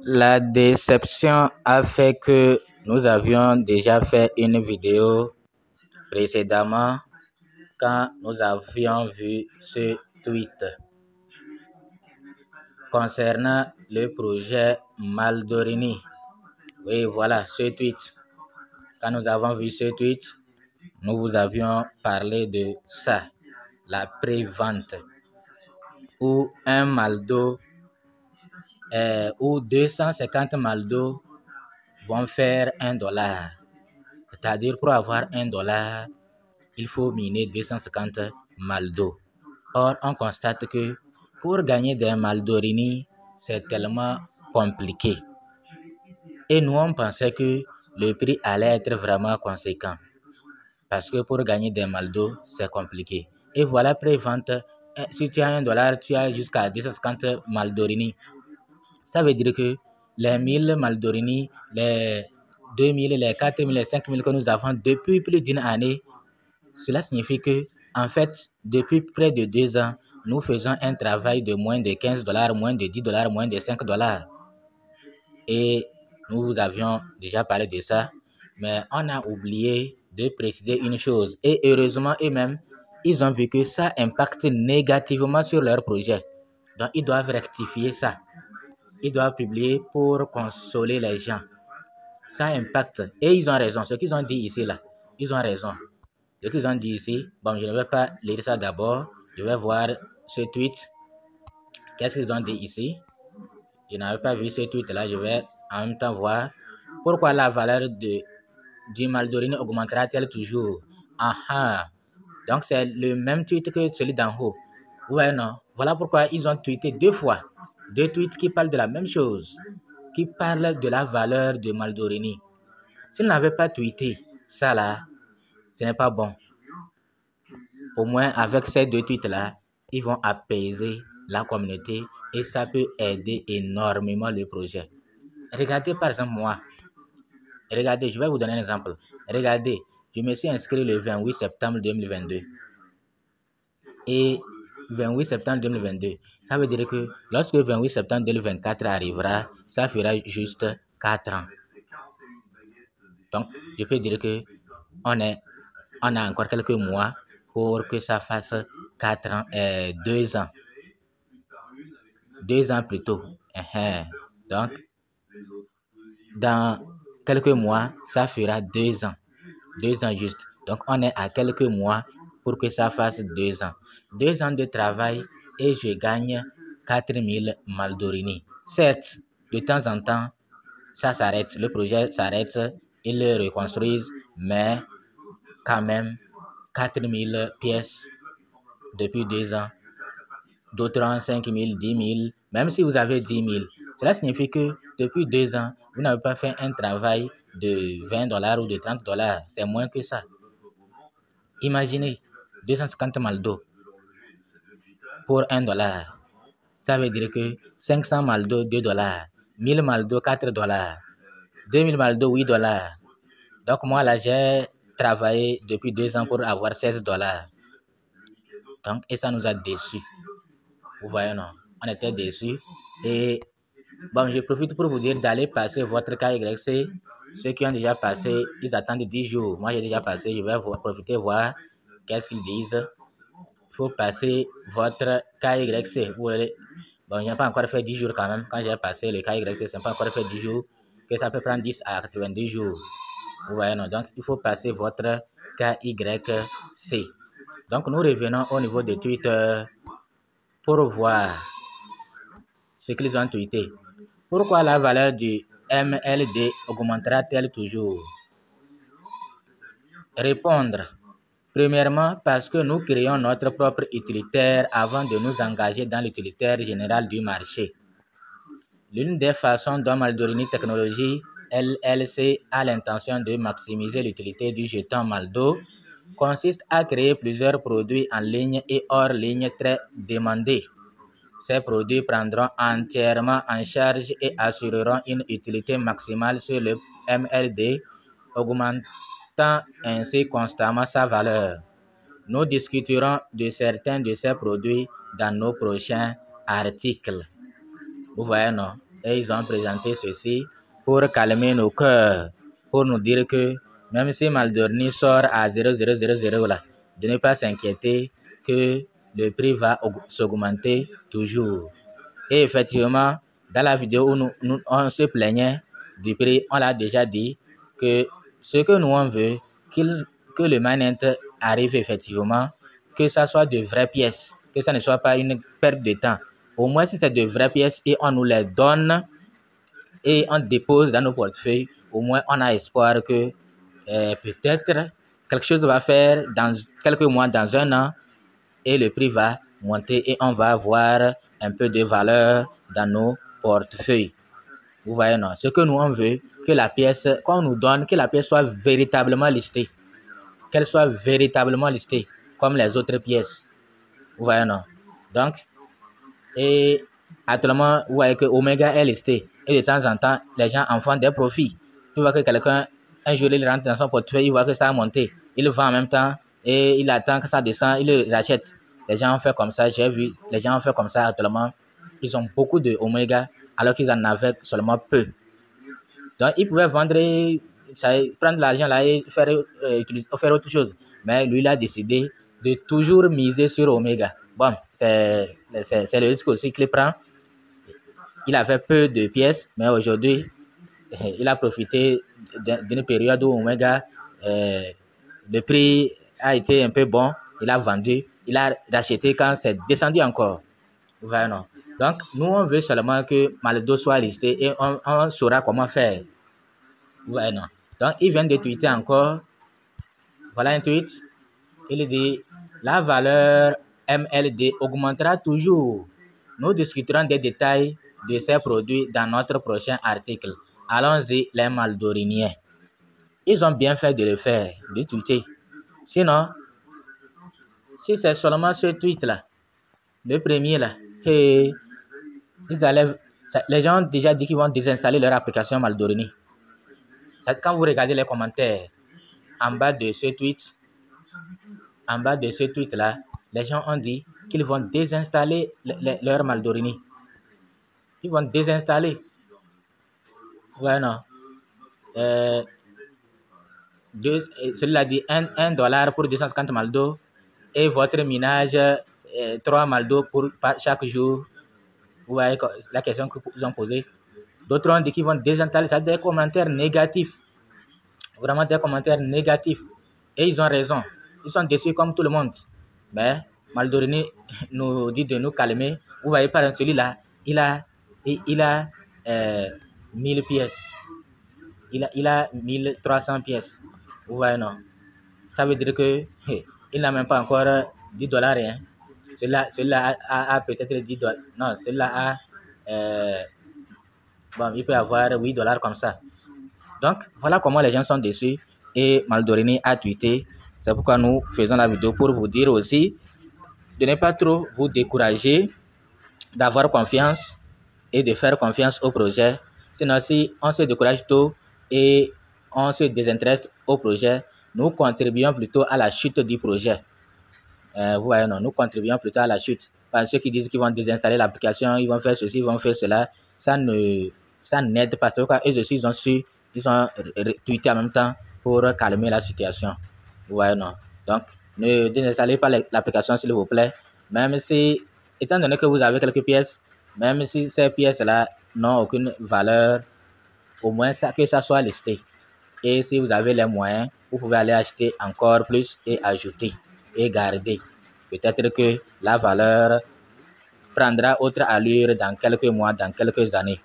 La déception a fait que nous avions déjà fait une vidéo précédemment quand nous avions vu ce tweet concernant le projet Maldorini. Oui, voilà, ce tweet. Quand nous avons vu ce tweet, nous vous avions parlé de ça, la pré-vente, où un Maldo où 250 Maldo vont faire $1. C'est-à-dire, pour avoir $1, il faut miner 250 Maldo. Or, on constate que pour gagner des Maldorini, c'est tellement compliqué. Et nous, on pensait que le prix allait être vraiment conséquent. Parce que pour gagner des Maldo, c'est compliqué. Et voilà, pré-vente, si tu as $1, tu as jusqu'à 250 Maldorini. Ça veut dire que les 1000 Maldorini, les 2000, les 4000, les 5000 que nous avons depuis plus d'une année, cela signifie que, en fait, depuis près de 2 ans, nous faisons un travail de moins de $15, moins de $10, moins de $5. Et nous vous avions déjà parlé de ça, mais on a oublié de préciser une chose. Et heureusement, eux-mêmes, ils ont vu que ça impacte négativement sur leur projet. Donc, ils doivent rectifier ça. Ils doivent publier pour consoler les gens. Ça impacte. Et ils ont raison. Ce qu'ils ont dit ici, là, ils ont raison. Ce qu'ils ont dit ici, bon, je ne vais pas lire ça d'abord. Je vais voir ce tweet. Qu'est-ce qu'ils ont dit ici? Je n'avais pas vu ce tweet-là. Je vais en même temps voir pourquoi la valeur du Maldorini augmentera-t-elle toujours. Donc, c'est le même tweet que celui d'en haut. Ouais, non. Voilà pourquoi ils ont tweeté 2 fois. 2 tweets qui parlent de la même chose, qui parlent de la valeur de Maldorini. S'ils n'avaient pas tweeté ça là, ce n'est pas bon. Au moins, avec ces 2 tweets-là, ils vont apaiser la communauté et ça peut aider énormément le projet. Regardez par exemple moi. Regardez, je vais vous donner un exemple. Regardez, je me suis inscrit le 28 septembre 2022. Et 28 septembre 2022, ça veut dire que lorsque 28 septembre 2024 arrivera, ça fera juste 4 ans. Donc, je peux dire que on a encore quelques mois pour que ça fasse 4 ans, 2 ans. 2 ans plus tôt. Donc, dans quelques mois, ça fera 2 ans. 2 ans juste. Donc, on est à quelques mois pour que ça fasse 2 ans. 2 ans de travail et je gagne 4000 Maldorini. Certes, de temps en temps, ça s'arrête. Le projet s'arrête. Ils le reconstruisent. Mais quand même, 4000 pièces depuis 2 ans. D'autres ont 5000, 10 000. Même si vous avez 10 000, cela signifie que depuis 2 ans, vous n'avez pas fait un travail de $20 ou de $30. C'est moins que ça. Imaginez 250 Maldo pour $1. Ça veut dire que 500 Maldo, $2. 1000 Maldo, $4. 2000 Maldo, $8. Donc moi là, j'ai travaillé depuis 2 ans pour avoir $16. Donc, et ça nous a déçus. Vous voyez, non? On était déçus. Et bon, je profite pour vous dire d'aller passer votre KYC. Ceux qui ont déjà passé, ils attendent 10 jours. Moi, j'ai déjà passé. Je vais profiter voir qu'est-ce qu'ils disent. Il faut passer votre KYC. Bon, je n'ai pas encore fait 10 jours quand même. Quand j'ai passé le KYC, ce n'est pas encore fait 10 jours. Que ça peut prendre 10 à 90 jours. Vous voyez, non? Donc, il faut passer votre KYC. Donc, nous revenons au niveau de Twitter pour voir ce qu'ils ont tweeté. Pourquoi la valeur du MLD augmentera-t-elle toujours? Répondre. Premièrement, parce que nous créons notre propre utilitaire avant de nous engager dans l'utilitaire général du marché. L'une des façons dont Maldorini Technologies LLC a l'intention de maximiser l'utilité du jeton Maldo consiste à créer plusieurs produits en ligne et hors ligne très demandés. Ces produits prendront entièrement en charge et assureront une utilité maximale sur le MLD, augmentant ainsi constamment sa valeur. Nous discuterons de certains de ces produits dans nos prochains articles. Vous voyez, non? Et ils ont présenté ceci pour calmer nos cœurs, pour nous dire que même si Maldorni sort à 0,000 là, de ne pas s'inquiéter que le prix va s'augmenter toujours. Et effectivement, dans la vidéo où on se plaignait du prix, on l'a déjà dit que ce que nous on veut, que le manent arrive effectivement, que ça soit de vraies pièces, que ça ne soit pas une perte de temps. Au moins, si c'est de vraies pièces et on nous les donne et on dépose dans nos portefeuilles, au moins on a espoir que peut-être quelque chose va faire dans quelques mois, dans un an, et le prix va monter et on va avoir un peu de valeur dans nos portefeuilles. Vous voyez, non? Ce que nous on veut, que la pièce, qu'on nous donne, que la pièce soit véritablement listée. Qu'elle soit véritablement listée, comme les autres pièces. Vous voyez, non? Donc, et actuellement, vous voyez que Omega est listé. Et de temps en temps, les gens en font des profits. Tu vois que quelqu'un, un jour, il rentre dans son portefeuille, il voit que ça a monté. Il le vend en même temps et il attend que ça descend, il le rachète. Les gens ont fait comme ça, j'ai vu, les gens ont fait comme ça actuellement. Ils ont beaucoup de Omega alors qu'ils en avaient seulement peu. Donc, ils pouvaient vendre, prendre l'argent là et faire autre chose. Mais lui, il a décidé de toujours miser sur Omega. Bon, c'est le risque aussi qu'il prend. Il avait peu de pièces, mais aujourd'hui, il a profité d'une période où Omega, le prix a été un peu bon. Il a vendu, il a racheté quand c'est descendu encore. Voilà, non. Donc, nous, on veut seulement que Maldo soit listé et on saura comment faire. Voilà, non. Donc, il vient de tweeter encore. Voilà un tweet. Il dit, la valeur MLD augmentera toujours. Nous discuterons des détails de ces produits dans notre prochain article. Allons-y, les Maldoriniens. Ils ont bien fait de le faire, de tweeter. Sinon, si c'est seulement ce tweet-là, le premier là, hey, les gens ont déjà dit qu'ils vont désinstaller leur application Maldorini. Quand vous regardez les commentaires en bas de ce tweet-là, les gens ont dit qu'ils vont désinstaller leur Maldorini. Ils vont désinstaller. Ouais, non. Celui-là dit $1 pour 250 Maldo et votre minage 3 Maldo pour chaque jour. Vous voyez la question que vous ont posée. D'autres ont dit qu'ils vont désinstaller. Ça des commentaires négatifs. Vraiment des commentaires négatifs. Et ils ont raison. Ils sont déçus comme tout le monde. Mais Maldorini nous dit de nous calmer. Vous voyez, par exemple, celui-là, il a 1000 pièces. Il a 1300 pièces. Vous voyez, non? Ça veut dire que il n'a même pas encore $10. Hein. Celui-là a peut-être $10. Non, celui-là a... bon, il peut avoir $8 comme ça. Donc, voilà comment les gens sont déçus. Et Maldorini a tweeté. C'est pourquoi nous faisons la vidéo pour vous dire aussi de ne pas trop vous décourager, d'avoir confiance et de faire confiance au projet. Sinon, si on se décourage tôt et on se désintéresse au projet, nous contribuons plutôt à la chute du projet. Vous voyez, non, nous contribuons plutôt à la chute. Parce que ceux qui disent qu'ils vont désinstaller l'application, ils vont faire ceci, ils vont faire cela, ça n'aide pas. C'est pourquoi eux aussi, ils ont tweeté en même temps pour calmer la situation. Vous voyez, non. Donc, ne désinstallez pas l'application, s'il vous plaît. Même si, étant donné que vous avez quelques pièces, même si ces pièces-là n'ont aucune valeur, au moins que ça soit listé. Et si vous avez les moyens, vous pouvez aller acheter encore plus et ajouter et garder. Peut-être que la valeur prendra autre allure dans quelques mois, dans quelques années.